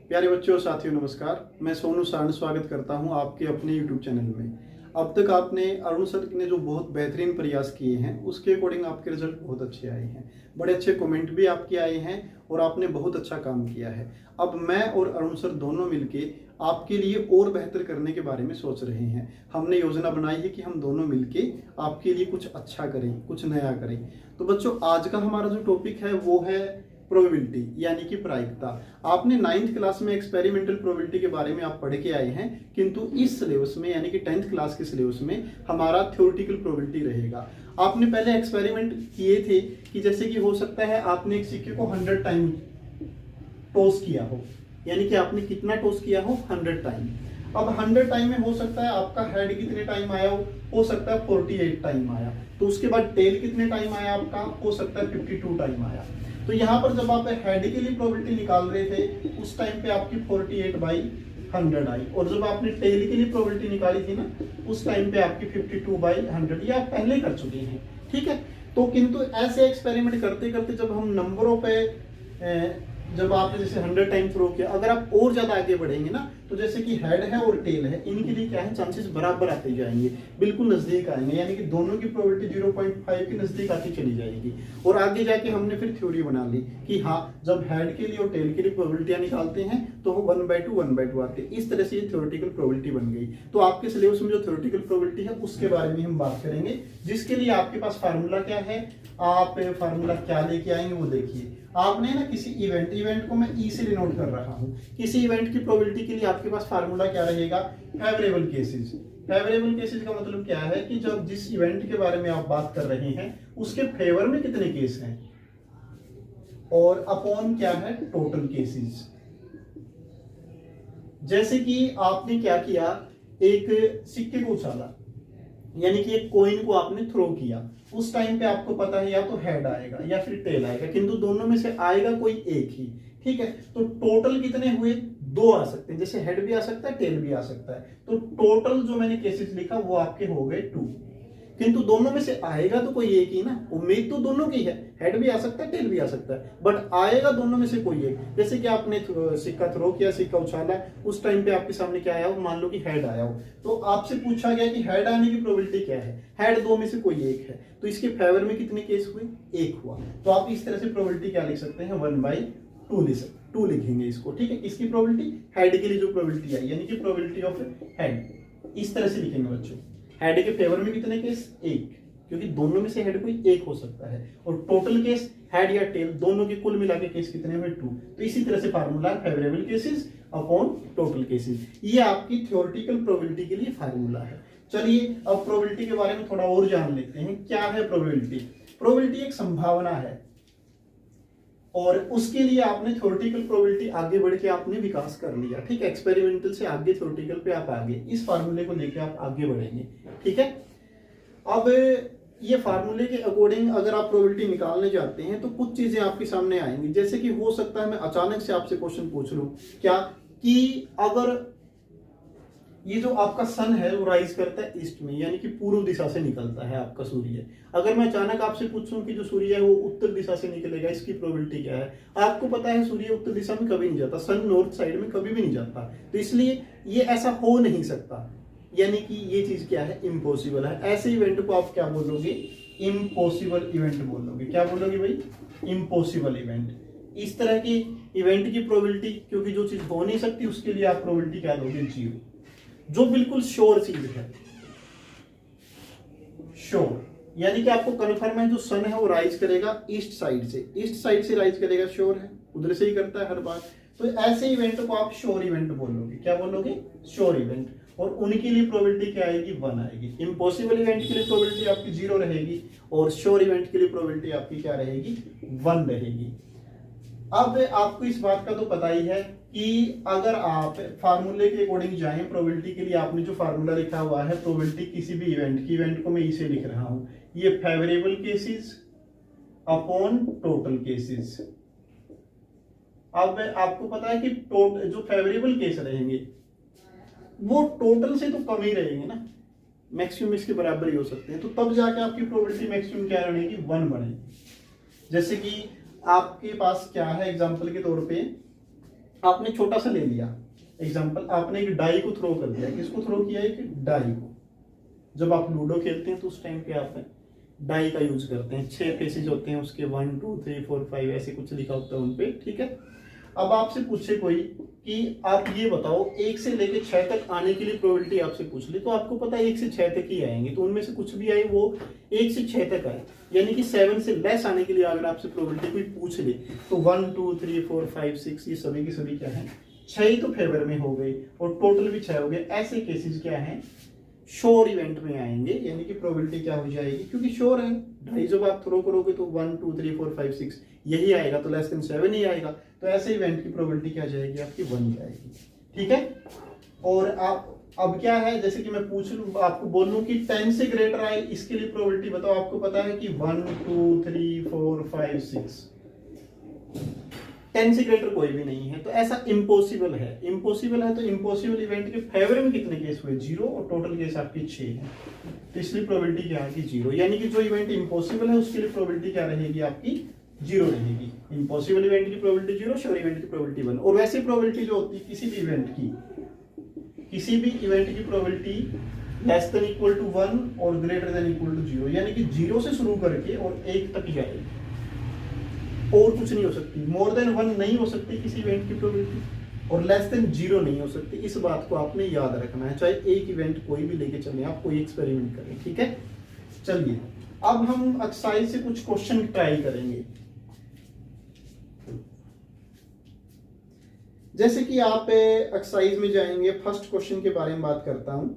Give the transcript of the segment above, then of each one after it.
प्यारे बच्चों और साथियों नमस्कार। मैं सोनू सारण स्वागत करता हूं आपके अपने YouTube चैनल में। अब तक आपने अरुण सर ने जो बहुत बेहतरीन प्रयास किए हैं उसके अकॉर्डिंग आपके रिजल्ट बहुत अच्छे आए हैं, बड़े अच्छे कमेंट भी आपके आए हैं और आपने बहुत अच्छा काम किया है। अब मैं और अरुण सर दोनों मिलके आपके लिए और बेहतर करने के बारे में सोच रहे हैं। हमने योजना बनाई है कि हम दोनों मिलके आपके लिए कुछ अच्छा करें, कुछ नया करें। तो बच्चों, आज का हमारा जो टॉपिक है वो है प्रोबेबिलिटी यानी कि प्रायिकता। आपने 9th क्लास में एक्सपेरिमेंटल प्रोबेबिलिटी के बारे में आप पढ़ के आए हैं, किंतु इस सिलेबस में यानी कि 10th क्लास के सिलेबस में हमारा थ्योरेटिकल प्रोबेबिलिटी रहेगा। आपने पहले एक्सपेरिमेंट किए थे कि जैसे कि हो सकता है आपने एक सिक्के को 100 टाइम टॉस किया हो, यानी कि आपने कितना टॉस किया हो 100 टाइम। अब 100 टाइम में हो सकता है आपका हेड कितने टाइम आया हो सकता है 48 टाइम आया। तो उसके बाद टेल कितने टाइम आया आपका, हो सकता है 52 टाइम आया। तो यहाँ पर जब आप हेड के लिए प्रोबेबिलिटी निकाल रहे थे उस टाइम पे आपकी 48/100 आई, और जब आपने टेल के लिए प्रोबेबिलिटी निकाली थी ना उस टाइम पे आपकी 52/100, ये आप पहले कर चुके हैं, ठीक है। तो किंतु ऐसे एक्सपेरिमेंट करते करते जब हम नंबरों पे जब आपने जैसे 100 टाइम थ्रो किया, अगर आप और ज्यादा आगे बढ़ेंगे ना तो जैसे कि हेड है और टेल है, इनके लिए क्या है चांसेस बराबर आते जाएंगे, बिल्कुल नजदीक आएंगे, यानी कि दोनों की प्रोबेबिलिटी 0.5 के नजदीक आती चली जाएगी। और आगे जाके हमने फिर थ्योरी बना ली कि हाँ, जब हेड के लिए और टेल के लिए प्रोबेबिलिटियां निकालते हैं तो वो 1/2 आते हैं। इस तरह से ये थ्योरेटिकल प्रोबेबिलिटी बन गई। तो आपके सिलेबस में जो थ्योरेटिकल प्रोबेबिलिटी है उसके बारे में हम बात करेंगे, जिसके लिए आपके पास फार्मूला क्या है, आप फार्मूला क्या लेके आएंगे वो देखिए। आपने ना किसी इवेंट को मैं ई से डिनोट कर रहा हूं, किसी इवेंट की प्रोबेबिलिटी के लिए आपके पास फार्मूला क्या रहेगा, फेवरेबल केसेस। फेवरेबल केसेस का मतलब क्या है कि जब जिस इवेंट के बारे में आप बात कर रहे हैं उसके फेवर में कितने केस हैं, और अपॉन क्या है टोटल केसेस। जैसे कि आपने क्या किया, एक सिक्के को उछाला, यानी कि एक कॉइन को आपने थ्रो किया, उस टाइम पे आपको पता है या तो हेड आएगा या फिर टेल आएगा, किंतु दोनों में से आएगा कोई एक ही, ठीक है। तो टोटल कितने हुए, दो आ सकते हैं, जैसे हेड भी आ सकता है टेल भी आ सकता है। तो टोटल जो मैंने केसेस लिखा वो आपके हो गए 2, किंतु दोनों में से आएगा तो कोई एक ही ना, उम्मीद तो दोनों की है, हेड भी आ सकता है टेल भी आ सकता है, बट आएगा दोनों में से कोई एक। जैसे कि आपने सिक्का थ्रो किया, सिक्का उछाला, उस टाइम पे आपके सामने क्या आया हो, मान लो कि हेड आया हो, तो आपसे पूछा गया कि हेड आने की प्रोबेबिलिटी क्या है, हेड दो में से कोई एक है, तो इसके फेवर में कितने केस हुए, एक हुआ। तो आप इस तरह से प्रोबेबिलिटी क्या लिख सकते हैं, 1/2 लिखेंगे इसको, ठीक है। इसकी प्रोबेबिलिटी हेड के लिए जो प्रोबेबिलिटी आई, यानी कि प्रोबेबिलिटी ऑफ हेड, इस तरह से लिखेंगे बच्चों। हेड के फेवर में कितने केस, एक, क्योंकि दोनों में से हेड कोई एक हो सकता है, और टोटल केस हेड या टेल दोनों के कुल मिला के केस कितने हुए 2। तो इसी तरह से formula favourable cases upon total cases, ये आपकी थ्योरेटिकल प्रोबेबिलिटी के लिए फार्मूला है। चलिए अब प्रोबेबिलिटी के बारे में थोड़ा और जान लेते हैं। क्या है प्रोबेबिलिटी? प्रोबेबिलिटी एक संभावना है, और उसके लिए आपने थ्योरेटिकल प्रोबेबिलिटी आगे बढ़ के आपने विकास कर लिया, ठीक है। एक्सपेरिमेंटल से आगे थ्योरेटिकल पे आप आगे इस फार्मूले को लेके आप आगे बढ़ेंगे, ठीक है। अब ये फार्मूले के अकॉर्डिंग अगर आप प्रोबेबिलिटी निकालने जाते हैं तो कुछ चीजें आपके सामने आएंगी। जैसे कि हो सकता है मैं अचानक से आपसे क्वेश्चन पूछ लूं, क्या कि अगर ये जो आपका सन है वो राइज करता है ईस्ट में, यानी कि पूर्व दिशा से निकलता है आपका सूर्य। अगर मैं अचानक आपसे पूछूं कि जो सूर्य है वो उत्तर दिशा से निकलेगा, इसकी प्रोबेबिलिटी क्या है? आपको पता है सूर्य उत्तर दिशा में कभी नहीं जाता, सन नॉर्थ साइड में कभी भी नहीं जाता, तो इसलिए ये ऐसा हो नहीं सकता, यानी कि ये चीज क्या है, इम्पॉसिबल है। ऐसे इवेंट को आप क्या बोलोगे, इम्पॉसिबल इवेंट बोलोगे। क्या बोलोगे भाई, इम्पॉसिबल इवेंट। इस तरह की इवेंट की प्रोबेबिलिटी, क्योंकि जो चीज हो नहीं सकती उसके लिए आप प्रोबेबिलिटी क्या दोगे, 0। जो बिल्कुल श्योर चीज है, श्योर यानी कि आपको कन्फर्म है जो सन है वो राइज करेगा ईस्ट साइड से, ईस्ट साइड से राइज करेगा, श्योर है, उधर से ही करता है हर बार। तो ऐसे इवेंट को आप श्योर इवेंट बोलोगे। क्या बोलोगे, श्योर इवेंट। और उनके लिए प्रोबेबिलिटी क्या आएगी, 1 आएगी। इम्पॉसिबल इवेंट के लिए प्रोबेबिलिटी आपकी 0 रहेगी, और श्योर इवेंट के लिए प्रोबेबिलिटी आपकी क्या रहेगी, 1 रहेगी। अब आपको इस बात का तो पता ही है कि अगर आप फार्मूले के अकॉर्डिंग जाएं प्रोबेबिलिटी के लिए, आपने जो फार्मूला लिखा हुआ है प्रोबेबिलिटी किसी भी इवेंट की, इवेंट को मैं इसे लिख रहा हूं, ये favourable cases upon total cases. अब आपको पता है कि जो फेवरेबल केस रहेंगे वो टोटल से तो कम ही रहेंगे ना, मैक्सिमम इसके बराबर ही हो सकते हैं, तो तब जाके आपकी प्रोबेबिलिटी मैक्सिमम क्या रहेगी, 1 बनेगी। जैसे कि आपके पास क्या है, एग्जांपल के तौर पे आपने छोटा सा ले लिया एग्जांपल, आपने एक डाई को थ्रो कर दिया। किसको थ्रो किया? एक डाई को। जब आप लूडो खेलते हैं तो उस टाइम पे आप डाई का यूज करते हैं। 6 फेसेज होते हैं उसके, 1 2 3 4 5 ऐसे कुछ लिखा होता है उन पे, ठीक है। अब आपसे पूछे कोई कि आप ये बताओ 1 से लेके 6 तक आने के लिए प्रोबेबिलिटी आपसे पूछ ली, तो आपको पता है 1 से 6 तक ही आएंगे, तो उनमें से कुछ भी आए वो 1 से 6 तक आए। यानी कि 7 से लेस आने के लिए अगर आपसे प्रोबेबिलिटी कोई पूछ ले तो 1 2 3 4 5 6 ये सभी की सभी क्या है? 6 ही तो फेवर में हो गई और टोटल भी 6 हो गए। ऐसे केसेस क्या है? श्योर इवेंट में आएंगे, यानी कि प्रोबेबिलिटी क्या हो जाएगी? क्योंकि श्योर है, ढाई जब आप थ्रो करोगे तो 1 2 3 4 5 6 यही आएगा, तो लेस देन 7 ही आएगा, तो ऐसे इवेंट की प्रोबेबिलिटी क्या जाएगी? आपकी 1 जाएगी, ठीक है। और आप अब क्या है, जैसे कि मैं पूछ लूं आपको, बोल लूं कि 10 से ग्रेटर आए, इसके लिए प्रोबेबिलिटी बताओ। आपको पता है कि 1 2 3 4 5 6 10 से ग्रेटर कोई भी नहीं है, तो ऐसा इम्पॉसिबल है। इम्पॉसिबल है तो इम्पॉसिबल इवेंट के फेवर में कितने केस हुए? 0, और टोटल केस आपकी 6 है, तो इसलिए प्रोबेबिलिटी क्या आएगी? 0। यानी कि जो इवेंट इम्पॉसिबल है उसके लिए प्रोबेबिलिटी क्या रहेगी? आपकी 0 रहेगी। इम्पॉसिबल इवेंट की प्रोबेबिलिटी 0, श्योर इवेंट की प्रोबेबिलिटी 1। और वैसी प्रोबेबिलिटी जो होती है किसी भी इवेंट की probability less than equal to 1 और ग्रेटर देन इक्वल टू 0, यानी कि 0 से शुरू करके और 1 तक जाएगी, और कुछ नहीं हो सकती। मोर देन 1 नहीं हो सकती किसी इवेंट की प्रोबेबिलिटी, और लेस देन 0 नहीं हो सकती। इस बात को आपने याद रखना है, चाहे एक इवेंट कोई भी लेके चले, आप कोई एक्सपेरिमेंट करें, ठीक है। चलिए अब हम एक्सरसाइज से कुछ क्वेश्चन ट्राई करेंगे। जैसे कि आप एक्सरसाइज में जाएंगे, फर्स्ट क्वेश्चन के बारे में बात करता हूं।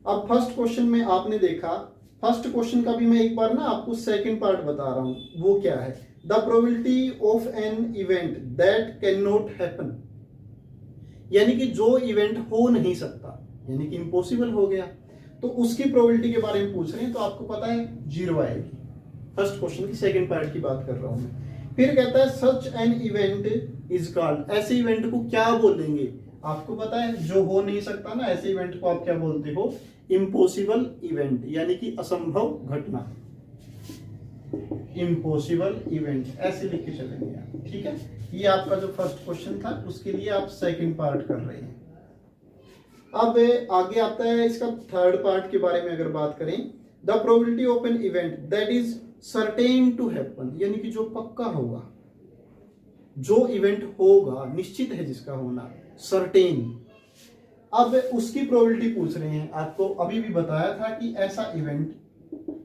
अब फर्स्ट क्वेश्चन में आपने देखा, फर्स्ट क्वेश्चन का भी मैं एक बार ना आपको सेकंड पार्ट बता रहा हूं, वो क्या है? The probability of an event that can not happen, यानी कि जो इवेंट हो नहीं सकता, यानी कि इम्पॉसिबल हो गया, तो उसकी प्रोबेबिलिटी के बारे में पूछ रहे हैं, तो आपको पता है 0 आएगी। फर्स्ट क्वेश्चन की सेकंड पार्ट की बात कर रहा हूं मैं। फिर कहता है such an event is called, ऐसे इवेंट को क्या बोलेंगे? आपको पता है जो हो नहीं सकता ना, ऐसे इवेंट को आप क्या बोलते हो? इम्पॉसिबल इवेंट, यानी कि असंभव घटना, इम्पॉसिबल इवेंट, ऐसे लिख के चलेंगे आप, ठीक है। ये आपका जो फर्स्ट क्वेश्चन था उसके लिए आप सेकंड पार्ट कर रहे हैं। अब आगे आता है इसका थर्ड पार्ट के बारे में अगर बात करें, the probability of an event that is certain to happen, यानी कि जो पक्का होगा, जो इवेंट होगा, निश्चित है जिसका होना, सर्टेन। अब उसकी प्रोबेबिलिटी पूछ रहे हैं। आपको अभी भी बताया था कि ऐसा इवेंट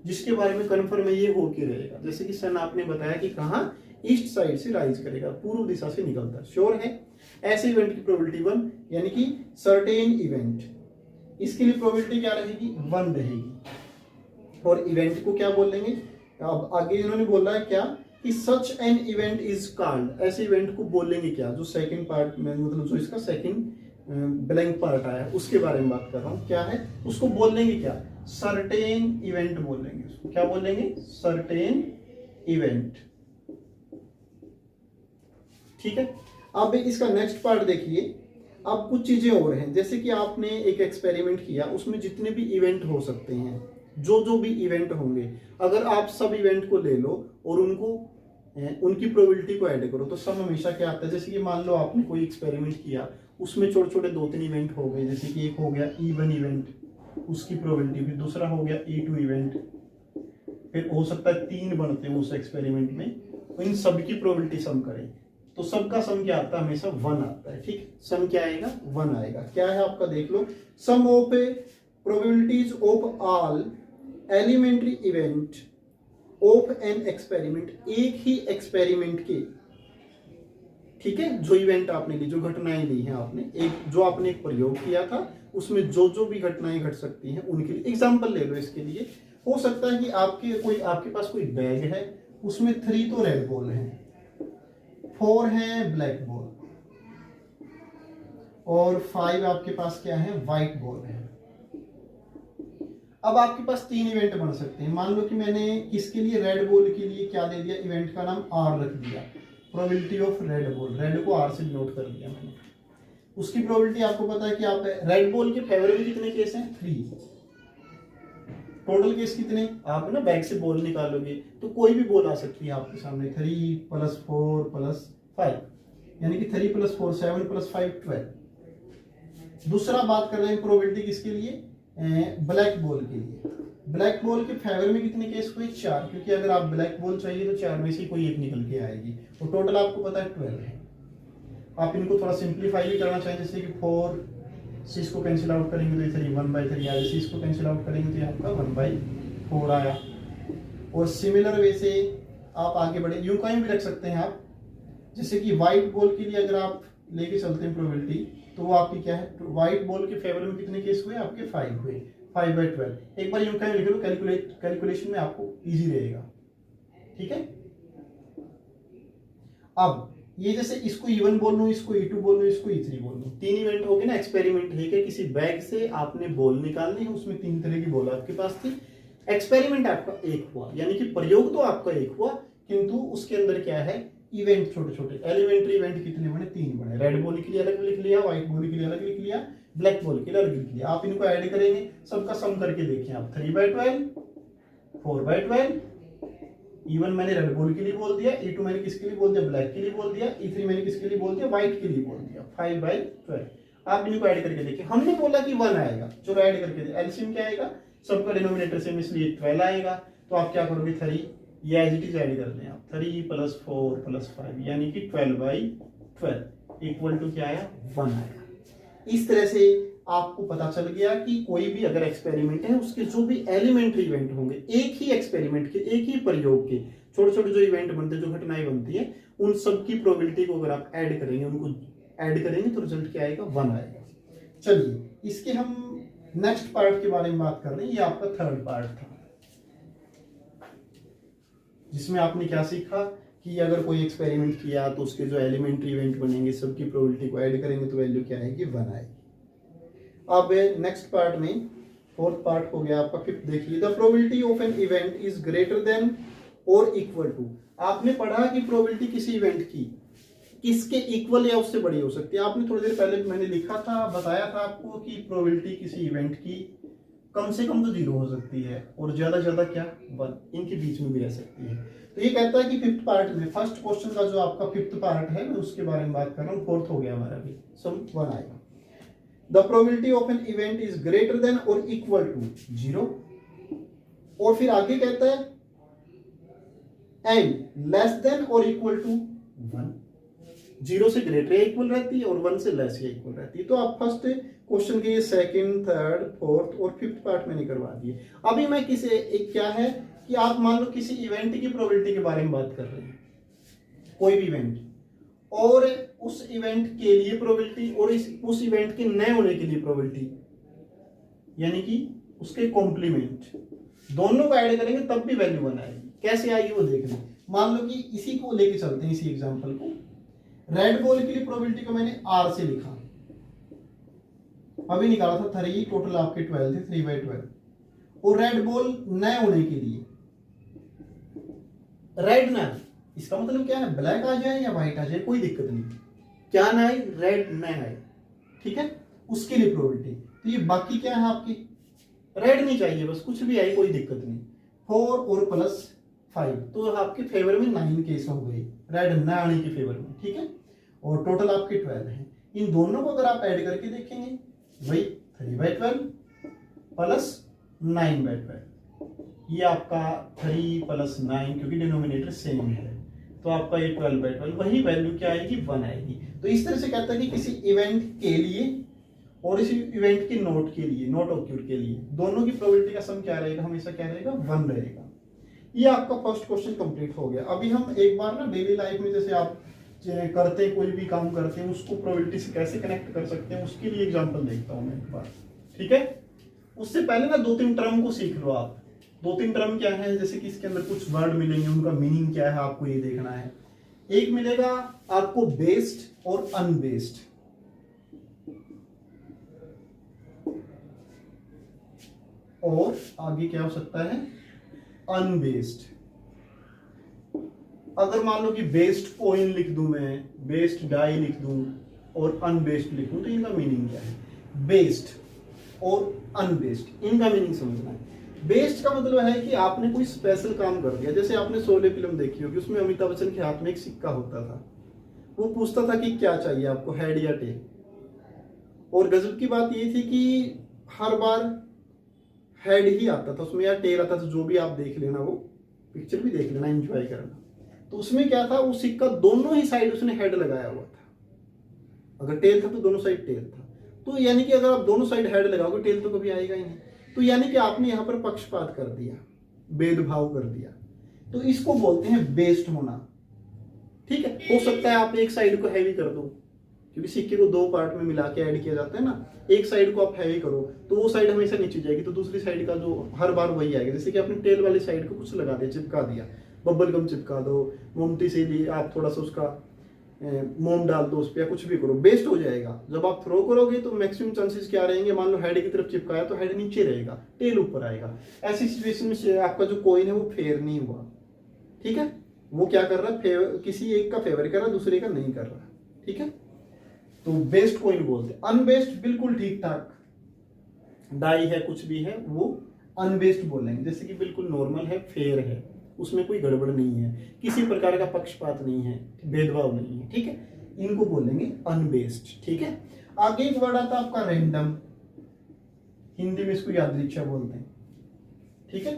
जिसके बारे में कन्फर्म है ये हो के रहेगा, जैसे कि सन आपने बताया कि कहां ईस्ट साइड से राइज करेगा, पूर्व दिशा से निकलता, श्योर है। ऐसे इवेंट की प्रोबेबिलिटी 1, यानी कि सर्टेन इवेंट, इसके लिए प्रोबेबिलिटी क्या रहेगी? 1 रहेगी। और इवेंट को क्या बोलेंगे? अब आगे इन्होंने बोला है क्या कि such an event is called, ऐसे इवेंट को बोलेंगे क्या? जो सेकंड पार्ट में, मतलब जो इसका सेकंड ब्लैंक पार्ट आया उसके बारे में बात कर रहा हूं, क्या है उसको बोलेंगे? क्या? सर्टेन इवेंट बोलेंगे उसको। क्या बोलेंगे? सर्टेन इवेंट, ठीक है। अब इसका नेक्स्ट पार्ट देखिए। अब कुछ चीजें और हैं, जैसे कि आपने एक एक्सपेरिमेंट किया, उसमें जितने भी इवेंट हो सकते हैं, जो भी इवेंट होंगे, अगर आप सब इवेंट को ले लो और उनको उनकी प्रोबेबिलिटी को ऐड करो, तो सब हमेशा क्या आता है? जैसे कि मान लो आपने कोई एक्सपेरिमेंट किया, उसमें छोटे छोटे 2-3 इवेंट हो गए, जैसे कि एक हो गया E1 इवेंट, उसकी प्रोबेबिलिटी, फिर दूसरा हो गया E2 इवेंट, फिर हो सकता है 3 बनते हैं उस एक्सपेरिमेंट में, इन सब की प्रोबेबिलिटी सम करें, तो सबका सम क्या आता है? हमेशा 1 आता है, ठीक। सम क्या आएगा? 1 आएगा। क्या है आपका? देख लो, sum of probabilities of all elementary event of an experiment, एक ही एक्सपेरिमेंट के, ठीक है, जो इवेंट आपने ली, जो घटनाएं ली हैं आपने, एक जो आपने एक प्रयोग किया था, उसमें जो भी घटनाएं घट सकती हैं उनके लिए एग्जांपल ले लो। इसके लिए हो सकता है कि आपके पास कोई बैग है, उसमें 3 तो रेड बॉल हैं, 4 हैं ब्लैक बॉल, और 5 आपके पास क्या है? व्हाइट बॉल है। अब आपके पास 3 इवेंट बन सकते हैं। मान लो कि मैंने किसके लिए? रेड बॉल के लिए क्या दे दिया? इवेंट का नाम R रख दिया, probability of red ball, red को R से नोट कर दिया मैंने। उसकी प्रोबेबिलिटी आपको पता है कि आप रेड बॉल के फेवर में कितने केस हैं? 3। टोटल केस कितने? आप ना बैग से बॉल निकालोगे तो कोई भी बॉल आ सकती है आपके सामने, 3 + 4 + 5, यानी कि 3 + 4 7 + 5 12। दूसरा बात कर रहे हैं प्रोबेबिलिटी किसके लिए, ब्लैक बॉल के लिए। ब्लैक बॉल के फेवर में कितने केस हुए, 4, क्योंकि अगर आप ब्लैक बॉल चाहिए तो 4 में से कोई एक निकल के आएगी, तो टोटल आपको पता है 12 है। आप इनको थोड़ा सिंप्लीफाई भी करना चाहिए, जैसे कि 4 से इसको कैंसिल आउट करेंगे तो इधर 1/3 आया, जैसे इसको कैंसिल आउट करेंगे तो ये आपका 1/4 आया। और सिमिलर वे से आप आगे बढ़े, यूं कहीं भी रख सकते हैं आप, जैसे कि व्हाइट बॉल के लिए अगर आप लेके चलते हैं प्रोबेबिलिटी, तो वो आपकी क्या है, व्हाइट बॉल के फेवर में कितने केस हुए आपके, 5 हुए, 5/12। एक बार यूं कहीं लिख लो, कैलकुलेशन में आपको इजी रहेगा, ठीक है। अब ये जैसे इसको E1 बोल लूं, इसको E2 बोल लूं, इसको E3 बोल लूं, 3 इवेंट हो गए ना। एक्सपेरिमेंट है कि किसी बैग से आपने बॉल निकालनी है, उसमें 3 तरह की बॉल आपके पास थी। एक्सपेरिमेंट आपका एक हुआ, यानी कि प्रयोग तो आपका एक हुआ, किंतु उसके अंदर क्या है, इवेंट छोटे छोटे एलिमेंट्री इवेंट कितने बने, 3 बने। रेड बॉल के लिए अलग लिख लिया, व्हाइट बॉल के लिए अलग लिख लिया, ब्लैक बॉल के लिए अलग लिख लिया। आप इनको ऐड करेंगे, सबका सम करके देखें आप, 3/12, 4/12, E1 मैंने रेड बॉल के लिए बोल दिया, E2 मैंने किसके लिए बोल दिया, ब्लैक के लिए बोल दिया, E3 मैंने किसके लिए बोल दिया, व्हाइट के लिए बोल दिया, 5/12। आप इनको ऐड करके देखिए, हमने बोला कि 1 आएगा, चलो ऐड करके दे, एलसीएम क्या आएगा, सबका डिनोमिनेटर सेम इसलिए 12 आएगा। तो आप क्या करोगे, 3 ये एज इट इज ऐड कर दें आप, 3 + 4 + 5 यानी कि 12/12 इक्वल टू क्या आया, 1 आया। इस तरह से आपको पता चल गया कि कोई भी अगर एक्सपेरिमेंट है, उसके जो भी एलिमेंट्री इवेंट होंगे, एक ही एक्सपेरिमेंट के, एक ही प्रयोग के छोटे छोटे जो इवेंट बनते हैं, जो घटनाएं बनती है, उन सब की प्रोबेबिलिटी को अगर आप ऐड करेंगे, उनको ऐड करेंगे तो रिजल्ट क्या आएगा, 1 आएगा। चलिए इसके हम नेक्स्ट पार्ट के बारे में बात कर रहे हैं। ये आपका थर्ड पार्ट था, जिसमें आपने क्या सीखा कि अगर कोई एक्सपेरिमेंट किया तो उसके जो एलिमेंट्री इवेंट बनेंगे, सबकी प्रोबेबिलिटी को ऐड करेंगे तो वैल्यू क्या आएगी, 1 आएगी। अब नेक्स्ट पार्ट में, फोर्थ पार्ट हो गया आपका, फिफ्थ देखिए, the probability of an event is greater than और इक्वल टू। आपने पढ़ा कि प्रोबेबिलिटी किसी इवेंट की किसके इक्वल या उससे बड़ी हो सकती है। आपने थोड़ी देर पहले मैंने लिखा था, बताया था आपको कि प्रोबेबिलिटी किसी इवेंट की कम से कम तो 0 हो सकती है, और ज्यादा ज्यादा क्या, 1, इनके बीच में भी रह सकती है। तो ये कहता है कि फिफ्थ पार्ट में, फर्स्ट क्वेश्चन का जो आपका फिफ्थ पार्ट है, मैं उसके बारे में बात कर रहा हूँ। फोर्थ हो गया हमारा भी, सम 1 आएगा। The probability of an event is greater than और इक्वल टू 0, और फिर आगे कहता है एंड लेस देन और इक्वल टू 1। 0 से ग्रेटर या इक्वल रहती है और 1 से लेस या इक्वल रहती है। तो आप फर्स्ट क्वेश्चन के सेकंड, थर्ड, फोर्थ और फिफ्थ पार्ट मैंने करवा दिए। अभी मैं किसी एक क्या है कि आप मान लो किसी इवेंट की प्रोबेबिलिटी के बारे में बात कर रहे हैं, कोई भी इवेंट, और उस इवेंट के लिए प्रोबेबिलिटी और उस इवेंट के न होने के लिए प्रोबेबिलिटी, यानी कि उसके कॉम्प्लीमेंट, दोनों को ऐड करेंगे तब भी वैल्यू 1 आएगी। कैसे आएगी वो देख लें। मान लो कि इसी को लेके चलते हैं, इसी एग्जांपल को। रेड बॉल के लिए प्रोबेबिलिटी को मैंने R से लिखा, अभी निकाला था 3, टोटल आपके 12 थे, 3/12। और रेड बॉल न होने के लिए, रेड ना, इसका मतलब क्या है, ब्लैक आ जाए या व्हाइट आ जाए कोई दिक्कत नहीं, क्या ना आए, रेड न आए, ठीक है, उसके लिए प्रोबेबिलिटी। तो ये बाकी क्या है आपकी, रेड नहीं चाहिए, बस कुछ भी आए कोई दिक्कत नहीं। 4 और +5 तो आपके फेवर में 9 केस हो गए रेड न आने के फेवर में, ठीक है, और टोटल आपके 12 हैं। इन दोनों को अगर आप ऐड करके देखेंगे, वही 3/12 + 9/12, ये आपका 3 + 9, क्योंकि डिनोमिनेटर सेम है, तो आपका ये 12/12, वही वैल्यू क्या आएगी, 1 आएगी। तो इस तरह से कहता है कि किसी इवेंट के लिए और इसी इवेंट के नोट के लिए, नोट ऑक्यूर के लिए, दोनों की प्रोबेबिलिटी का सम क्या रहेगा, हमेशा क्या रहेगा, 1 रहेगा। ये आपका फर्स्ट क्वेश्चन कंप्लीट हो गया। अभी हम एक बार ना डेली लाइफ में जैसे आप करते हैं, कोई भी काम करते हैं, उसको प्रोबेबिलिटी से कैसे कनेक्ट कर सकते हैं, उसके लिए एग्जांपल देखता हूं मैं एक बार, ठीक है। उससे पहले ना 2-3 टर्म को सीख लो आप। 2-3 टर्म क्या है, जैसे कि इसके अंदर कुछ वर्ड मिलेंगे, उनका मीनिंग क्या है आपको ये देखना है। एक मिलेगा आपको बेस्ड और अनबेस्ड, और आगे क्या हो सकता है, अनबेस्ड। अगर मान लो कि बेस्ड कॉइन लिख दूं मैं, बेस्ड डाई लिख दूं और अनबेस्ड लिख दूं, तो इनका मीनिंग क्या है, बेस्ड और अनबेस्ड, इनका मीनिंग समझना है। बेस्ड का मतलब है कि आपने कोई स्पेशल काम कर दिया, जैसे आपने शोले फिल्म देखी होगी, उसमें अमिताभ बच्चन के हाथ में एक सिक्का होता था, वो पूछता था कि क्या चाहिए आपको, हेड या टेल। और गजब की बात ये थी कि हर बार हेड ही आता था उसमें, या टेल आता था, जो भी आप देख लेना, वो पिक्चर भी देख लेना, एंजॉय करना। तो उसमें क्या था, वो सिक्का दोनों ही साइड उसने हेड लगाया हुआ था। अगर टेल था तो दोनों साइड टेल था। तो यानी कि अगर आप दोनों साइड हेड लगाओगे, टेल तो कभी आएगा ही नहीं। तो यानी कि आपने यहाँ पर पक्षपात कर दिया, भेदभाव कर दिया। तो इसको बोलते हैं बेस्ड होना। ठीक है, हो सकता है आप एक साइड को हैवी कर दो, क्योंकि सिक्के को दो पार्ट में मिला के ऐड किया जाता है ना। एक साइड को आप हैवी करो तो वो साइड हमेशा नीचे जाएगी, तो दूसरी साइड का जो हर बार वही आएगा। जैसे कि आपने टेल वाली साइड को कुछ लगा दिया, चिपका दिया, बब्बल गम चिपका दो, मोमती से ली आप थोड़ा सा उसका मोम डाल दो उस पर, या कुछ भी करो, बेस्ट हो जाएगा। जब आप थ्रो करोगे तो मैक्सिमम चांसेस क्या रहेंगे, मान लो हेड की तरफ चिपकाया तो हेड नीचे रहेगा, टेल ऊपर आएगा। ऐसी सिचुएशन में आपका जो कॉइन है वो फेयर नहीं हुआ। ठीक है, वो क्या कर रहा है, किसी एक का फेवर कर रहा है, दूसरे का नहीं कर रहा। ठीक है, तो बेस्ड कॉइन बोलते हैं। अनबेस्ड बिल्कुल ठीक ठाक डाई है, कुछ भी है, वो अनबेस्ड बोलेंगे। जैसे कि बिल्कुल नॉर्मल है, फेयर है, उसमें कोई गड़बड़ नहीं है, किसी प्रकार का पक्षपात नहीं है, भेदभाव नहीं है। ठीक है, इनको बोलेंगे अनबेस्ड। ठीक है, आगे एक वर्ड आता है आपका रैंडम, हिंदी में इसको यादृच्छा बोलते हैं। ठीक है,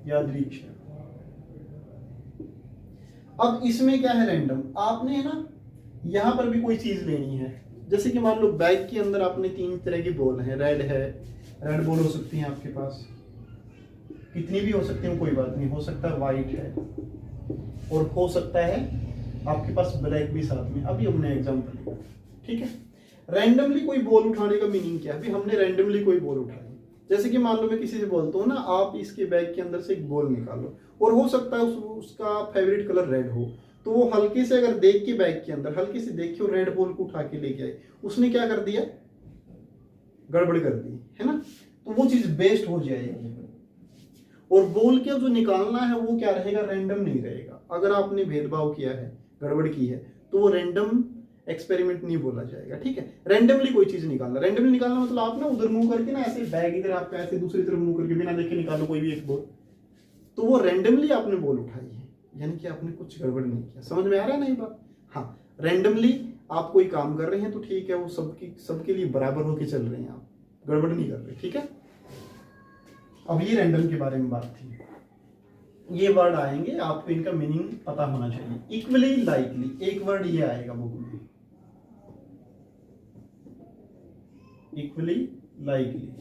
यादृच्छा। अब इसमें क्या है, रैंडम। आपने ना यहां पर भी कोई चीज लेनी है, जैसे कि मान लो बैग के अंदर आपने 3 तरह की बॉल है, रेड बॉल हो सकती है आपके पास, कितनी भी हो सकती है कोई बात नहीं, हो सकता है व्हाइट है, और हो सकता है आपके पास ब्लैक भी साथ में। अभी हमने एग्जांपल लिया। ठीक है, रैंडमली कोई बॉल उठाने का मीनिंग क्या है। अभी हमने रैंडमली कोई बॉल उठाई, जैसे कि मान लो मैं किसी से बोलता हूँ ना, आप इसके बैग के अंदर से एक बॉल निकालो, और हो सकता है उसका फेवरेट कलर रेड हो, तो वो हल्के से अगर देख के बैग के अंदर हल्के से देख के वो रेड बॉल को उठा के लेके आए, उसने क्या कर दिया, गड़बड़ कर दी, है ना। तो वो चीज बेस्ट हो जाएगी। और बॉल के जो निकालना है वो क्या रहेगा, रैंडम नहीं रहेगा। अगर आपने भेदभाव किया है, गड़बड़ की है, तो वो रैंडम एक्सपेरिमेंट नहीं बोला जाएगा। ठीक है, रैंडमली कोई चीज निकालना, रैंडमली निकालना मतलब आप ना उधर मुंह करके ना ऐसे बैग इधर आपका ऐसे दूसरी तरफ मुंह करके बिना देखे निकालो कोई भी एक बॉल, तो वो रैंडमली आपने बॉल उठाई है, यानी कि आपने कुछ गड़बड़ नहीं किया। समझ में आ रहा है ना ये बात। हाँ, रैंडमली आप कोई काम कर रहे हैं तो ठीक है, वो सबके लिए बराबर होके चल रहे हैं, आप गड़बड़ नहीं कर रहे। ठीक है, अब ये रैंडम के बारे में बात थी। ये वर्ड आएंगे, आपको इनका मीनिंग पता होना चाहिए। इक्वली लाइकली, एक वर्ड ये आएगा बुक में, इक्वली लाइकली,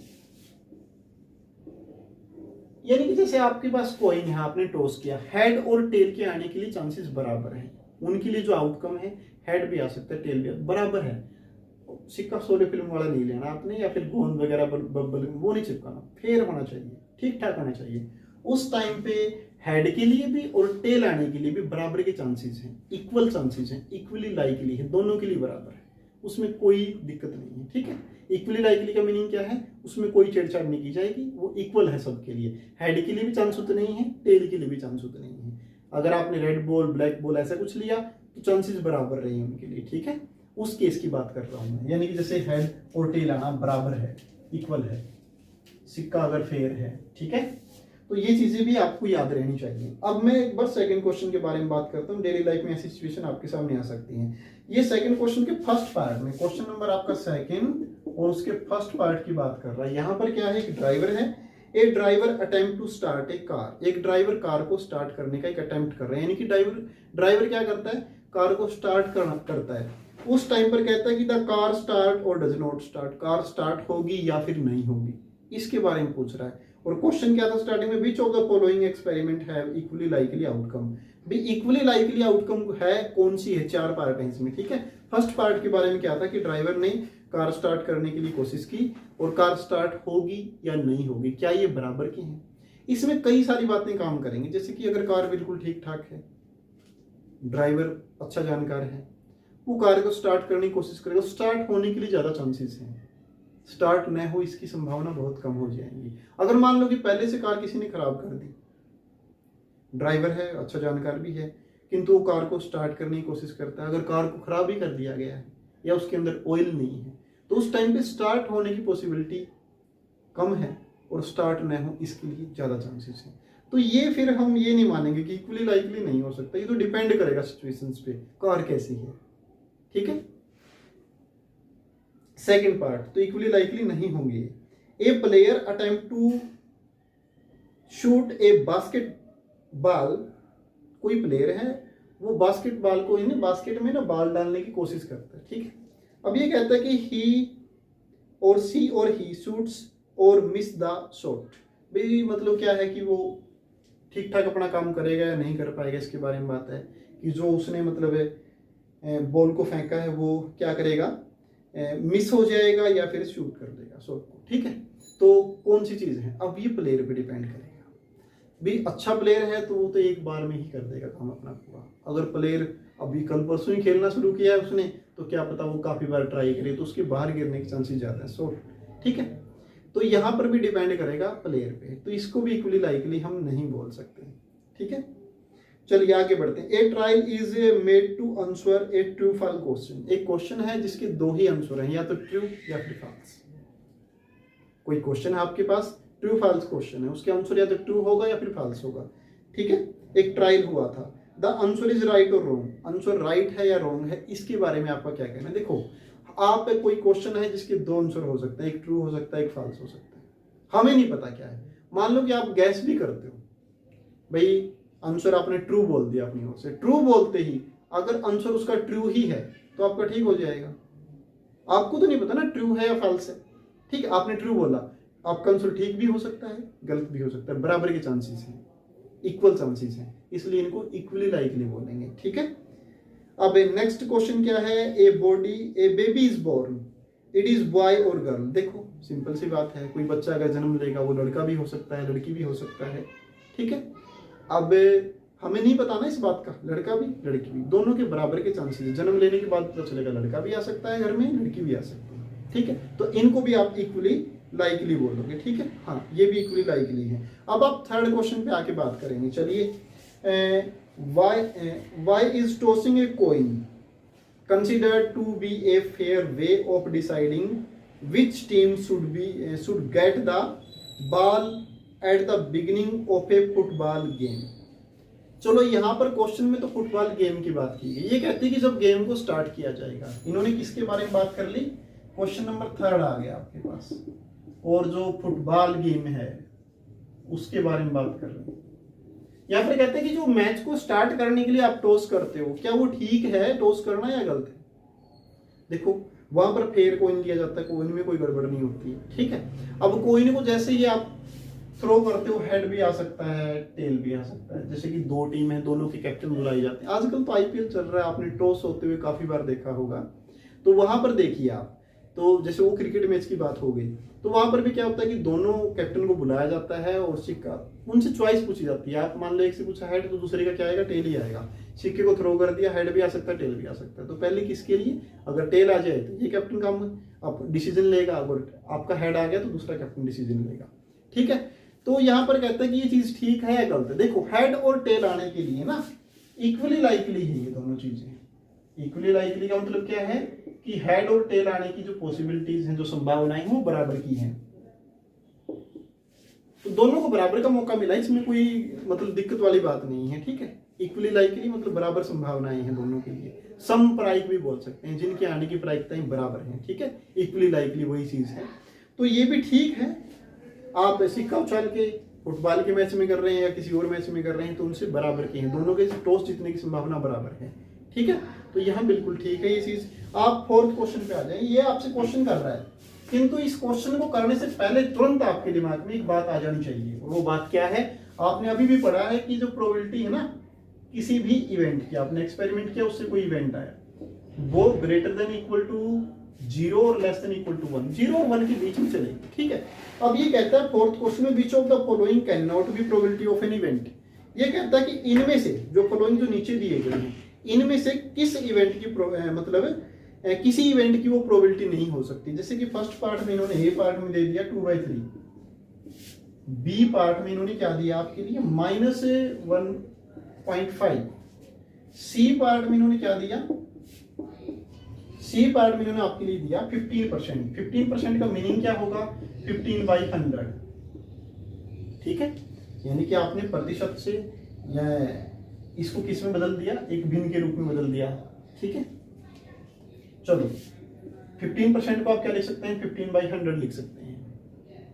यानी कि जैसे आपके पास कॉइन है, आपने टॉस किया, हेड और टेल के आने के लिए चांसेस बराबर हैं। उनके लिए जो आउटकम है, हेड भी आ सकता है, टेल भी बराबर है। सिक्का सोरे फिल्म वाला नहीं लेना आपने, या फिर गोंद वगैरह बब्बल वो नहीं चिपकाना, फेयर होना चाहिए, ठीक ठाक होना चाहिए। उस टाइम पे हेड के लिए भी और टेल आने के लिए भी बराबर के चांसेस हैं, इक्वल चांसेस हैं, इक्वली लाइकली है, दोनों के लिए बराबर है, उसमें कोई दिक्कत नहीं है। ठीक है, इक्वली लाइकली का मीनिंग क्या है, उसमें कोई छेड़छाड़ नहीं की जाएगी, वो इक्वल है सबके लिए। हेड के लिए भी चांस उतने नहीं है, टेल के लिए भी चांस उतने नहीं है। अगर आपने रेड बॉल ब्लैक बॉल ऐसा कुछ लिया तो चांसेस बराबर रहे उनके लिए। ठीक है, उस केस की बात कर रहा हूं मैं, यानी कि जैसे हेड और टेल आना बराबर है, इक्वल है, सिक्का अगर फेयर है। ठीक है, तो ये चीजें भी आपको याद रहनी चाहिए। अब मैं एक बार सेकंड क्वेश्चन के बारे में बात करता हूँ। डेली लाइफ में ऐसी सिचुएशन आपके सामने आ सकती है। ये सेकंड क्वेश्चन के फर्स्ट पार्ट में, क्वेश्चन नंबर आपका सेकंड और उसके फर्स्ट पार्ट की बात कर रहा है। यहाँ पर क्या है, एक ड्राइवर है, a driver attempt to start a car. एक ड्राइवर कार को स्टार्ट करने का एक अटेम्प्ट कर रहे हैं, यानी कि ड्राइवर क्या करता है, कार को स्टार्ट करता है। उस टाइम पर कहता है कि द कार स्टार्ट और does not start, car start होगी या फिर नहीं होगी, इसके बारे में पूछ रहा है। और क्वेश्चन क्या था स्टार्टिंग में, which of the following experiment have equally likely outcome. भी इक्वली लाइकली आउटकम है कौन सी है, 4 पार्ट है इसमें। ठीक है, फर्स्ट पार्ट के बारे में क्या था कि ड्राइवर ने कार स्टार्ट करने के लिए कोशिश की और कार स्टार्ट होगी या नहीं होगी, क्या ये बराबर की है। इसमें कई सारी बातें काम करेंगी, जैसे कि अगर कार बिल्कुल ठीक ठाक है, ड्राइवर अच्छा जानकार है, वो कार को स्टार्ट करने की कोशिश करेगा, स्टार्ट होने के लिए ज्यादा चांसेस हैं, स्टार्ट न हो इसकी संभावना बहुत कम हो जाएंगी। अगर मान लो कि पहले से कार किसी ने खराब कर दी, ड्राइवर है, अच्छा जानकार भी है, किंतु वो कार को स्टार्ट करने की कोशिश करता है, अगर कार को खराब ही कर दिया गया है या उसके अंदर ऑयल नहीं है, तो उस टाइम पे स्टार्ट होने की पॉसिबिलिटी कम है और स्टार्ट न हो इसके लिए ज्यादा चांसेस है। तो ये फिर हम ये नहीं मानेंगे कि इक्वली लाइकली नहीं हो सकता, ये तो डिपेंड करेगा सिचुएशंस पे, कार कैसी है, ठीक है। सेकंड पार्ट, तो इक्वली लाइकली नहीं होंगे। A player attempt to shoot a basketball, कोई प्लेयर है वो बास्केटबॉल को इन्हें बास्केट में ना बॉल डालने की कोशिश करता है, ठीक है। अब ये कहता है कि ही और सी और ही शूट्स और मिस द शॉट, भाई मतलब क्या है कि वो ठीक ठाक अपना काम करेगा या नहीं कर पाएगा, इसके बारे में बात है कि जो उसने मतलब बॉल को फेंका है वो क्या करेगा, मिस हो जाएगा या फिर शूट कर देगा शॉट को, ठीक है। तो कौन सी चीज़ है, अब ये प्लेयर पे डिपेंड करेगा। भी अच्छा प्लेयर है तो वो तो एक बार में ही कर देगा काम अपना पूरा। अगर प्लेयर अभी कल परसों ही खेलना शुरू किया है उसने, तो क्या पता वो काफ़ी बार ट्राई करे तो उसके बाहर गिरने के चांसेस ज़्यादा है शॉट, ठीक है। तो यहाँ पर भी डिपेंड करेगा प्लेयर पे, तो इसको भी इक्वली लाइकली हम नहीं बोल सकते, ठीक है। चलिए आगे बढ़ते हैं। A trial is made to answer a true false question, एक क्वेश्चन है जिसके दो ही आंसर हैं, या तो ट्रू या फिर फॉल्स। कोई क्वेश्चन है आपके पास, ट्रू फॉल्स क्वेश्चन है, उसके आंसर या तो ट्रू होगा या फिर फॉल्स होगा, ठीक है। एक ट्रायल हुआ था, द आंसर इज राइट और रॉन्ग, आंसर राइट है या रॉन्ग है, इसके बारे में आपका क्या कहना है। देखो आप कोई क्वेश्चन है जिसके दो आंसर हो सकते हैं, एक ट्रू हो सकता है एक फॉल्स हो सकता है, हमें नहीं पता क्या है। मान लो कि आप गैस भी करते हो, भाई आंसर आपने ट्रू बोल दिया अपनी ओर से, ट्रू बोलते ही अगर आंसर उसका ट्रू ही है तो आपका ठीक हो जाएगा। आपको तो नहीं पता ना ट्रू है या फॉल्स है, ठीक है। आपने ट्रू बोला, आपका आंसर ठीक भी हो सकता है गलत भी हो सकता है, बराबर के चांसेस हैं, इक्वल चांसेस हैं, इसलिए इनको इक्वली लाइकली बोलेंगे, ठीक है। अब नेक्स्ट क्वेश्चन क्या है, a baby is born, it is boy और गर्ल। देखो सिंपल सी बात है, कोई बच्चा अगर जन्म लेगा वो लड़का भी हो सकता है लड़की भी हो सकता है, ठीक है। अब हमें नहीं पता ना इस बात का, लड़का भी लड़की भी दोनों के बराबर के चांसेस है, जन्म लेने के बाद पता चलेगा लड़का भी आ सकता है घर में, लड़की भी आ सकती है, ठीक है। तो इनको भी आप इक्वली लाइकली बोलोगे, ठीक है। हाँ ये भी इक्वली लाइकली है। अब आप थर्ड क्वेश्चन पे आके बात करेंगे। चलिए, why is tossing a coin considered to be a fair way of deciding which team should get the ball at the beginning of a football game. चलो यहाँ पर क्वेश्चन में तो फुटबॉल गेम की बात की गई, ये कहते हैं कि जब गेम को स्टार्ट किया जाएगा। इन्होंने किसके बारे में बात कर ली, क्वेश्चन नंबर थर्ड आ गया आपके पास, और जो फुटबॉल गेम है उसके बारे में बात कर रहे हैं। या फिर कहते हैं कि जो मैच को स्टार्ट करने के लिए आप टॉस करते हो, क्या वो ठीक है टॉस करना या गलत है। देखो वहां पर फेयर कॉइन दिया जाता है, कॉइन में कोई गड़बड़ नहीं होती है, ठीक है। अब कॉइन को जैसे ही आप थ्रो करते हो, हेड भी आ सकता है टेल भी आ सकता है। जैसे कि दो टीम है, दोनों के कैप्टन बुलाई जाते हैं। आजकल तो आईपीएल चल रहा है, आपने टॉस होते हुए काफी बार देखा होगा। तो वहां पर देखिए आप, तो जैसे वो क्रिकेट मैच की बात हो गई, तो वहां पर भी क्या होता है कि दोनों कैप्टन को बुलाया जाता है और सिक्का, उनसे चॉइस पूछी जाती है। आप मान लो एक से पूछा हेड, तो दूसरे का क्या आएगा, टेल ही आएगा। सिक्के को थ्रो कर दिया, हेड भी आ सकता है टेल भी आ सकता है। तो पहले किसके लिए, अगर टेल आ जाए तो ये कैप्टन काम अब डिसीजन लेगा, अगर आपका हेड आ गया तो दूसरा कैप्टन डिसीजन लेगा, ठीक है। तो यहाँ पर कहता है कि ये चीज ठीक है या गलत है। देखो हेड और टेल आने के लिए ना इक्वली लाइकली है ये दोनों चीजें। इक्वली लाइकली का मतलब क्या है कि हेड और टेल आने की जो पॉसिबिलिटीज हैं, जो संभावनाएं वो बराबर की हैं। तो दोनों को बराबर का मौका मिला, इसमें कोई मतलब दिक्कत वाली बात नहीं है, ठीक है। इक्वली लाइकली मतलब बराबर संभावनाएं हैं दोनों के लिए। सम प्राइक भी बोल सकते हैं, जिनके आने की प्रायिकताएं बराबर हैं, ठीक है। इक्वली लाइकली वही चीज है, तो ये भी ठीक है। आप सिक्का उछाल के फुटबॉल के मैच में कर रहे हैं या किसी और मैच में कर रहे हैं तो उनसे बराबर के हैं, दोनों के टॉस जीतने की संभावना बराबर है, ठीक है। तो यहाँ बिल्कुल ठीक है ये चीज। आप फोर्थ क्वेश्चन पे आ जाए। ये आपसे क्वेश्चन कर रहा है, किंतु इस क्वेश्चन को करने से पहले तुरंत आपके दिमाग में एक बात आ जानी चाहिए। वो बात क्या है, आपने अभी भी पढ़ा है कि जो प्रोबेबिलिटी है ना किसी भी इवेंट की, आपने एक्सपेरिमेंट किया, उससे कोई इवेंट आया, वो ग्रेटर देन इक्वल टू 0 और लेस देन इक्वल टू 1, 0 और 1 के बीच में चलेगी, ठीक है। अब ये कहता है फोर्थ क्वेश्चन में, which of the following can not be probability of an event. ये कहता है कि इनमें से जो फॉलोइंग जो नीचे दिए गए हैं, इनमें से किस इवेंट की मतलब किसी इवेंट की वो प्रोबेबिलिटी नहीं हो सकती। जैसे कि फर्स्ट पार्ट में इन्होंने ए पार्ट में दे दिया 2/3, बी पार्ट में इन्होंने क्या दिया आपके लिए -1.5, सी पार्ट में इन्होंने क्या दिया, सी पार्ट में इन्होंने आपके लिए दिया 15%। 15% का मीनिंग क्या होगा, 15/100, ठीक है। यानी कि आपने प्रतिशत से या इसको किस में बदल दिया, एक भिन्न के रूप में बदल दिया। ठीक है, चलो 15% को आप क्या लिख सकते हैं, 15/100 लिख सकते हैं।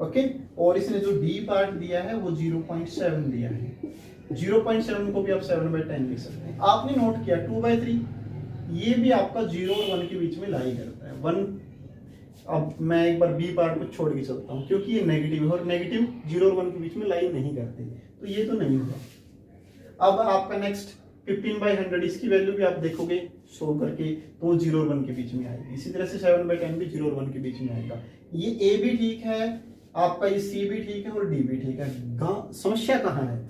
ओके, और इसने जो डी पार्ट दिया है वो 0.7 दिया है। 0.7 को भी आप 7/10 लिख सकते हैं। आपने नोट किया 2/3, ये भी आपका 0 और 1 के बीच में लाई करता है 1। अब मैं एक बार बी पार्ट को छोड़ के चलता हूँ, क्योंकि ये नेगेटिव है और नेगेटिव 0 और 1 के बीच में लाई नहीं करते, तो ये तो नहीं होगा। अब आपका नेक्स्ट 15/100, इसकी वैल्यू भी आप देखोगे सोल्व करके तो वो 0 और 1 के बीच में आएगी। इसी तरह से 7/10 भी 0 और 1 के बीच में आएगा। ये ए भी ठीक है आपका, ये सी भी ठीक है और डी भी ठीक है। समस्या कहाँ है,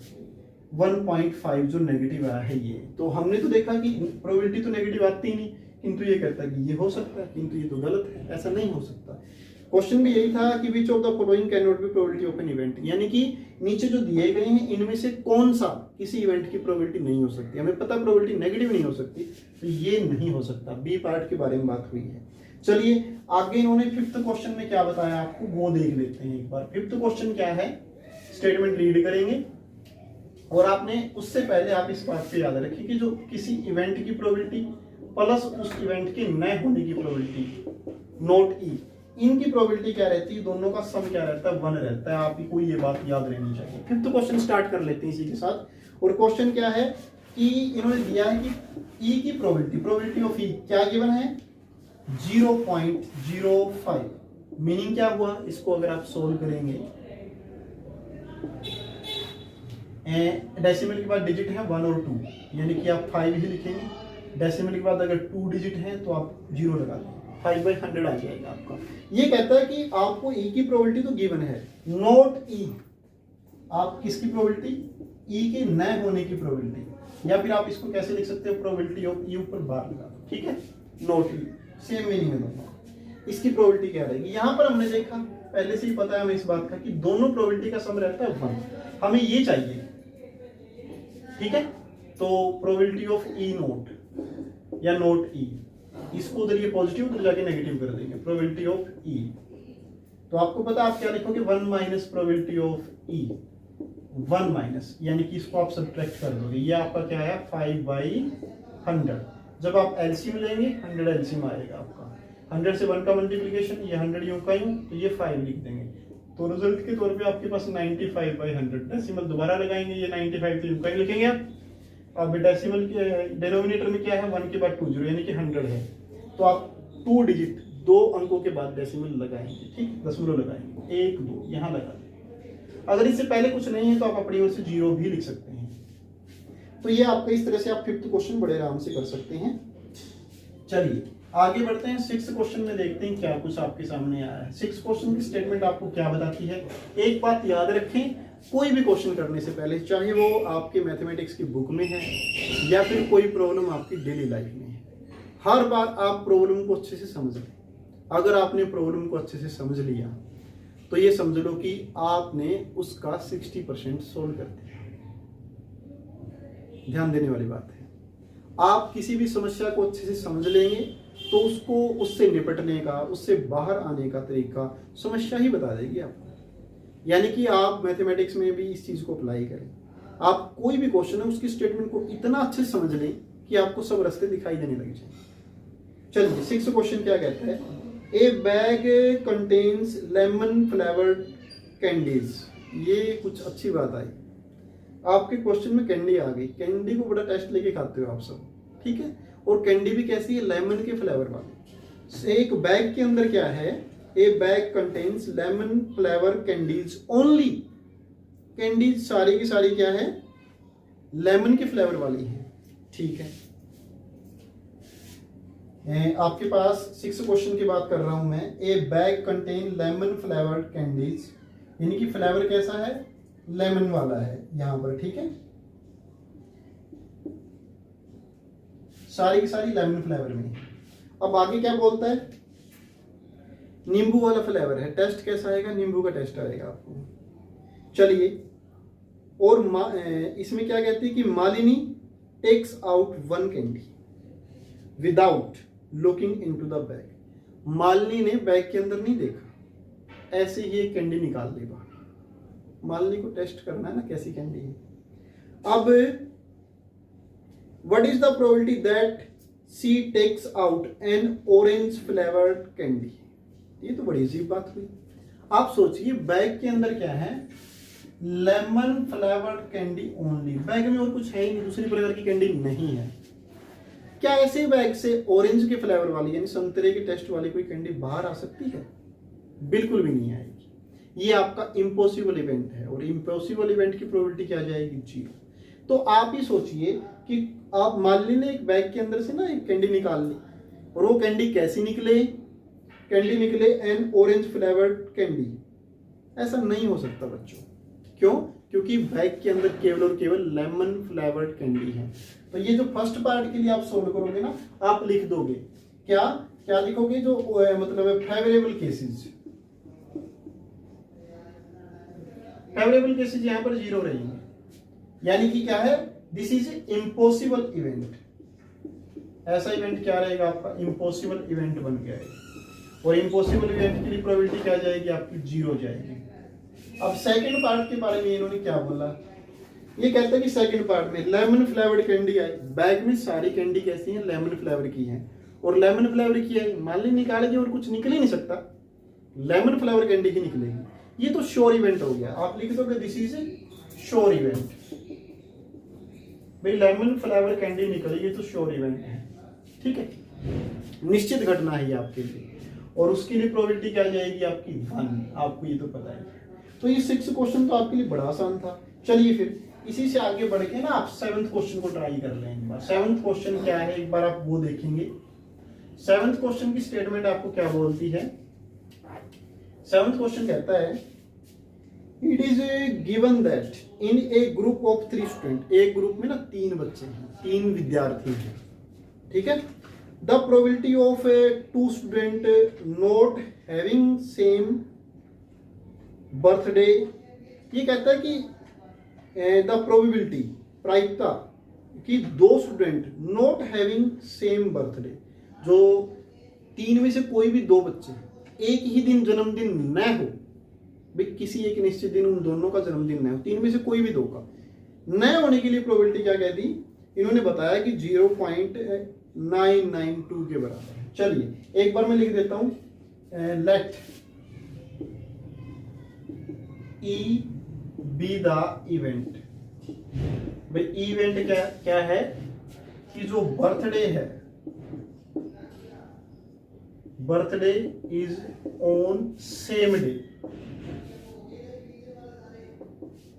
1.5 जो नेगेटिव आया है ये, तो हमने तो देखा कि प्रोबेबिलिटी तो नेगेटिव आती ही नहीं, किंतु ये कहता है कि ये हो सकता है, किंतु ये तो गलत है, ऐसा नहीं हो सकता। क्वेश्चन भी यही था कि which of the following can not be probability of an event, यानी कि नीचे जो दिए गए हैं इनमें से कौन सा किसी इवेंट की प्रोबेबिलिटी नहीं हो सकती। हमें पता प्रोबेबिलिटी नेगेटिव नहीं हो सकती, तो ये नहीं हो सकता। बी पार्ट के बारे में बात हुई है। चलिए आगे इन्होंने 5th क्वेश्चन में क्या बताया आपको वो देख लेते हैं एक बार। 5th क्वेश्चन क्या है, स्टेटमेंट रीड करेंगे और आपने उससे पहले आप इस बात पे याद रखें कि जो किसी इवेंट की प्रोबेबिलिटी प्लस उस इवेंट के न होने की प्रोबेबिलिटी नोट ई, इनकी प्रोबेबिलिटी क्या रहती है, दोनों का सम क्या रहता है, 1 रहता है। आपको ये बात याद रहनी चाहिए। 5th क्वेश्चन स्टार्ट कर लेते हैं इसी के साथ। और क्वेश्चन क्या है कि इन्होंने दिया है कि ई की प्रोबेबिलिटी ऑफ ई क्या गिवन है, 0.05। मीनिंग क्या हुआ, इसको अगर आप सोल्व करेंगे, डेसिमल के बाद डिजिट है 1 और 2, यानी कि आप 5 ही लिखेंगे। डेसिमल के बाद अगर 2 डिजिट है तो आप 0 लगा दें, 5/100 आ जाएगा आपका। ये कहता है कि आपको ई की प्रोबेबिलिटी तो गिवन है, नोट ई। आप किसकी प्रोबेबिलिटी, ई के न होने की प्रोबेबिलिटी, या फिर आप इसको कैसे लिख सकते हो, प्रोबेबिलिटी ऑफ ई ऊपर बार लगा दो। ठीक है, नोट ई, सेम मीनिंग है दोनों। इसकी प्रोबेबिलिटी क्या रहेगी, यहां पर हमने देखा पहले से ही पता है हमें इस बात का कि दोनों प्रोबेबिलिटी का सम रहता है 1, हमें ये चाहिए। ठीक है, तो प्रोबेबिलिटी ऑफ ई नोट या नोट ई, इसको उधर ये पॉजिटिव उधर जाके नेगेटिव कर देंगे, प्रोबेबिलिटी ऑफ ई। तो आपको पता आप क्या लिखोगे, 1 minus probability of E, 1 minus, यानी कि इसको आप सब्ट्रैक्ट कर दोगे। ये आपका क्या आया, 5/100। जब आप एलसीएम लेंगे 100 एलसीएम आएगा आपका, 100 से 1 का मल्टीप्लिकेशन, ये 100 यूं का यूं, तो ये 5 लिख देंगे। तो रिजल्ट के तौर पे आपके पास 95/100, डेसिमल दोबारा लगाएंगे, ये 95 तो यूं का ही लिखेंगे आप। अब डेसिमल के डिनोमिनेटर में क्या है, 1 के बाद 2 0, यानी कि 100 है, तो आप 2 डिजिट 2 अंकों के बाद डेसिमल लगाएंगे। ठीक, दशमलव लगाएंगे, 1 2 यहाँ लगा दें। अगर इससे पहले कुछ नहीं है तो आप अपनी ओर से 0 भी लिख सकते हैं। तो ये आपका इस तरह से आप 5th क्वेश्चन बड़े आराम से कर सकते हैं। चलिए आगे बढ़ते हैं। 6th क्वेश्चन में देखते हैं क्या कुछ आपके सामने आया है। 6th क्वेश्चन की स्टेटमेंट आपको क्या बताती है। एक बात याद रखें, कोई भी क्वेश्चन करने से पहले, चाहे वो आपके मैथमेटिक्स की बुक में है या फिर कोई प्रॉब्लम आपकी डेली लाइफ में है, हर बार आप प्रॉब्लम को अच्छे से समझ लें। अगर आपने प्रॉब्लम को अच्छे से समझ लिया तो ये समझ लो कि आपने उसका 60% सोल्व कर दिया। ध्यान देने वाली बात है, आप किसी भी समस्या को अच्छे से समझ लेंगे तो उसको, उससे निपटने का, उससे बाहर आने का तरीका समस्या ही बता देगी आपको। यानी कि आप मैथमेटिक्स में भी इस चीज को अप्लाई करें। आप कोई भी क्वेश्चन है उसकी स्टेटमेंट को इतना अच्छे से समझ लें कि आपको सब रास्ते दिखाई देने लग जाए। चलिए 6th क्वेश्चन क्या कहता है, ए bag contains lemon flavoured candies. ये कुछ अच्छी बात आई, आपके क्वेश्चन में कैंडी आ गई। कैंडी को बड़ा टेस्ट लेके खाते हो आप सब, ठीक है, और कैंडी भी कैसी है, लेमन के फ्लेवर वाली। एक बैग के अंदर क्या है, ए bag contains lemon flavour candies only. Candies सारी की सारी क्या है, लेमन के फ्लेवर वाली है। ठीक है, आपके पास 6th क्वेश्चन की बात कर रहा हूं मैं। ए bag contain lemon flavoured candies, यानी कि फ्लेवर कैसा है, लेमन वाला है यहां पर। ठीक है, सारी की सारी लेमन फ्लेवर में। अब आगे क्या बोलता है, नींबू वाला फ्लेवर है, टेस्ट कैसा आएगा, नींबू का टेस्ट आएगा आपको। चलिए, और इसमें क्या कहती है कि Malini takes out 1 candy without looking into the bag. Malini ने बैग के अंदर नहीं देखा, ऐसे ही एक कैंडी निकाल ली बाहर। मालनी को टेस्ट करना है ना कैसी कैंडी है। अब what is the probability that she takes out an orange flavoured candy. ये तो बड़ी अजीब बात हुई। आप सोचिए बैग के अंदर क्या है, lemon flavoured candy only. Bag में और कुछ है ही नहीं, दूसरी प्रकार की कैंडी नहीं है। क्या ऐसे बैग से ऑरेंज के फ्लेवर वाली यानी संतरे के टेस्ट वाली कोई कैंडी बाहर आ सकती है? बिल्कुल भी नहीं आएगी। ये आपका इम्पॉसिबल इवेंट है, और इम्पॉसिबल इवेंट की प्रोबेबिलिटी क्या जाएगी? 0। तो आप ही सोचिए कि आप मालनी ने एक बैग के अंदर से ना एक कैंडी निकाल ली, और वो कैंडी कैसी निकले? कैंडी निकले एन ऑरेंज फ्लेवर्ड कैंडी। ऐसा नहीं हो सकता बच्चों। क्यों? क्योंकि बैग के अंदर केवल और केवल लेमन फ्लेवर्ड कैंडी है। तो ये जो फर्स्ट पार्ट के लिए आप सोल्व करोगे ना, आप लिख दोगे क्या क्या लिखोगे? जो मतलब फेवरेबल केसेस, फेवरेबल केसेस यहां पर 0 रहेंगे, यानी कि क्या है? This is impossible event. ऐसा इवेंट क्या रहेगा आपका? इम्पॉसिबल इवेंट बन गया है। और इम्पॉसिबल इवेंट के लिए प्रोबेबिलिटी क्या जाएगी आपकी? 0 जाएगी। अब सेकंड पार्ट के बारे में इन्होंने क्या बोला? ये कहता है कि सेकंड पार्ट में लेमन फ्लेवर्ड कैंडी आई। बैग में सारी कैंडी कैसी है? लेमन फ्लेवर की है, और लेमन फ्लेवर की है, मालनी निकालेगी और कुछ निकल ही नहीं सकता, लेमन फ्लेवर कैंडी ही निकलेगी। ये तो श्योर इवेंट हो गया। आप लिख दोगे दिस इज श्योर इवेंट। भाई लेमन फ्लेवर कैंडी निकली, ये तो श्योर इवेंट है, ठीक है, निश्चित घटना है ये आपके लिए। और उसके लिए प्रोबेबिलिटी क्या जाएगी आपकी? 1। आपको ये तो पता है। तो ये 6 क्वेश्चन तो आपके लिए बड़ा आसान था। चलिए फिर इसी से आगे बढ़ के ना आप 7th क्वेश्चन को ट्राई कर लें एक बार। 7th क्वेश्चन क्या है एक बार आप वो देखेंगे। 7th क्वेश्चन की स्टेटमेंट आपको क्या बोलती है? 7th क्वेश्चन कहता है it is given that in A group of 3 student. एक ग्रुप में ना 3 बच्चे हैं, 3 विद्यार्थी हैं, ठीक है। The probability of 2 student not having same birthday. ये कहता है कि द प्रोबेबिलिटी, प्रायिकता कि 2 student not having same birthday, जो 3 में से कोई भी 2 बच्चे एक ही दिन जन्मदिन न हो, भाई किसी एक निश्चित दिन उन दोनों का जन्मदिन न हो, 3 में से कोई भी 2 का न होने के लिए प्रोबेबिलिटी क्या कहती? इन्होंने बताया कि 0.992 के बराबर है। चलिए एक बार मैं लिख देता हूं, let E be the event. भाई इवेंट क्या है कि जो बर्थडे है, birthday is on same day.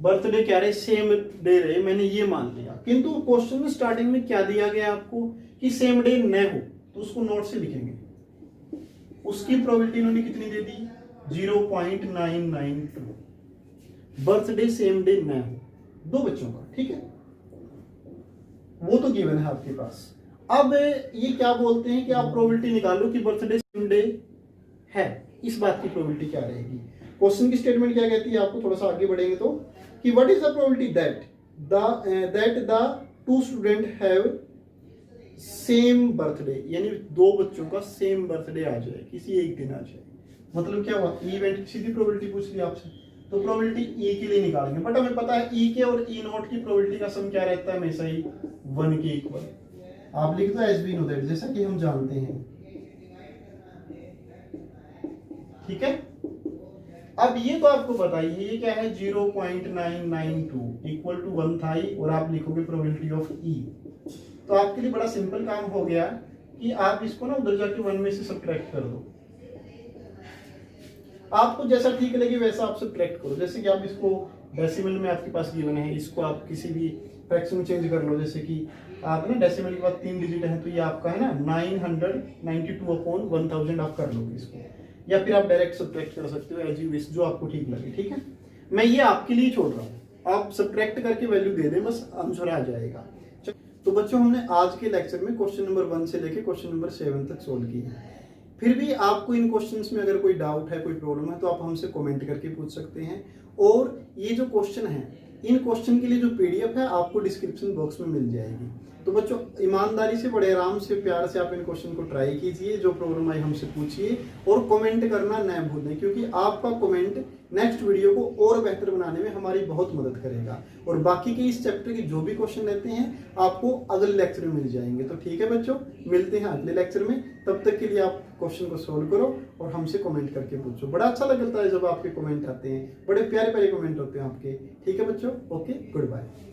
Birthday क्या रहे? सेम डे रहे, मैंने ये मान लिया। किंतु क्वेश्चन में स्टार्टिंग में क्या दिया गया आपको कि सेम डे न हो, तो उसको नोट से लिखेंगे। उसकी प्रोबेबिलिटी इन्होंने कितनी दे दी? 0.992। बर्थडे सेम डे न हो 2 बच्चों का, ठीक है, वो तो गिवन है आपके पास। अब ये क्या बोलते हैं कि आप प्रोबेबिलिटी निकालो कि बर्थडे सेम डे है, इस बात की प्रोबेबिलिटी क्या रहेगी? क्वेश्चन की स्टेटमेंट क्या कहती है? आपको थोड़ा सा आगे बढ़ेंगे तो कि what is the probability that the 2 student have same birthday, यानी 2 बच्चों का सेम बर्थडे आ जाए, किसी एक दिन आ जाए। मतलब क्या हुआ? इवेंट की सीधी प्रोबेबिलिटी पूछ ली आपसे, तो प्रोबेबिलिटी ई के लिए निकालेंगे। बट हमें पता है ई के और ई नॉट की प्रोबेबिलिटी का सम क्या रहता है? हमेशा ही 1 के इक्वल। आप लिख दो एस बी नो दैट, जैसा कि हम जानते हैं, ठीक है। अब ये तो आपको पता ही है, ये क्या है? 0.992 इक्वल टू 1 था ही, और आप लिखोगे प्रोबेबिलिटी ऑफ ई। तो आपके लिए बड़ा सिंपल काम हो गया कि आप इसको ना उधर जाके 1 में से सब्ट्रैक्ट कर दो। आपको जैसा ठीक लगे वैसा आप सब्ट्रैक्ट करो। जैसे कि आप इसको डेसिमल में आपके पास गिवन है, इसको आप किसी भी फ्रैक्शन में चेंज कर लो। जैसे कि आप ना डेसिमल के बाद 3 डिजिट है, तो ये आपका है ना 992/1000 आप कर लोगे इसको, या फिर आप डायरेक्ट सब्ट्रैक्ट कर सकते हो, एज यू विश, जो आपको ठीक लगे, ठीक है। मैं ये आपके लिए छोड़ रहा हूँ, आप सब्ट्रैक्ट करके वैल्यू दे दें, बस आंसर आ जाएगा। तो बच्चों हमने आज के लेक्चर में क्वेश्चन नंबर 1 से लेके क्वेश्चन नंबर 7 तक सोल्व किए हैं। फिर भी आपको इन क्वेश्चंस में अगर कोई डाउट है, कोई प्रॉब्लम है, तो आप हमसे कमेंट करके पूछ सकते हैं। और ये जो क्वेश्चन है, इन क्वेश्चन के लिए जो पीडीएफ है आपको डिस्क्रिप्शन बॉक्स में मिल जाएगी। तो बच्चों ईमानदारी से, बड़े आराम से, प्यार से आप इन क्वेश्चन को ट्राई कीजिए, जो प्रॉब्लम आई हमसे पूछिए और कमेंट करना न भूलें, क्योंकि आपका कमेंट नेक्स्ट वीडियो को और बेहतर बनाने में हमारी बहुत मदद करेगा। और बाकी के इस चैप्टर के जो भी क्वेश्चन रहते हैं आपको अगले लेक्चर में मिल जाएंगे। तो ठीक है बच्चों, मिलते हैं अगले लेक्चर में, तब तक के लिए आप क्वेश्चन को सोल्व करो और हमसे कमेंट करके पूछो। बड़ा अच्छा लगता है जब आपके कमेंट आते हैं, बड़े प्यारे प्यारे कमेंट होते हैं आपके। ठीक है बच्चों, ओके, गुड बाय।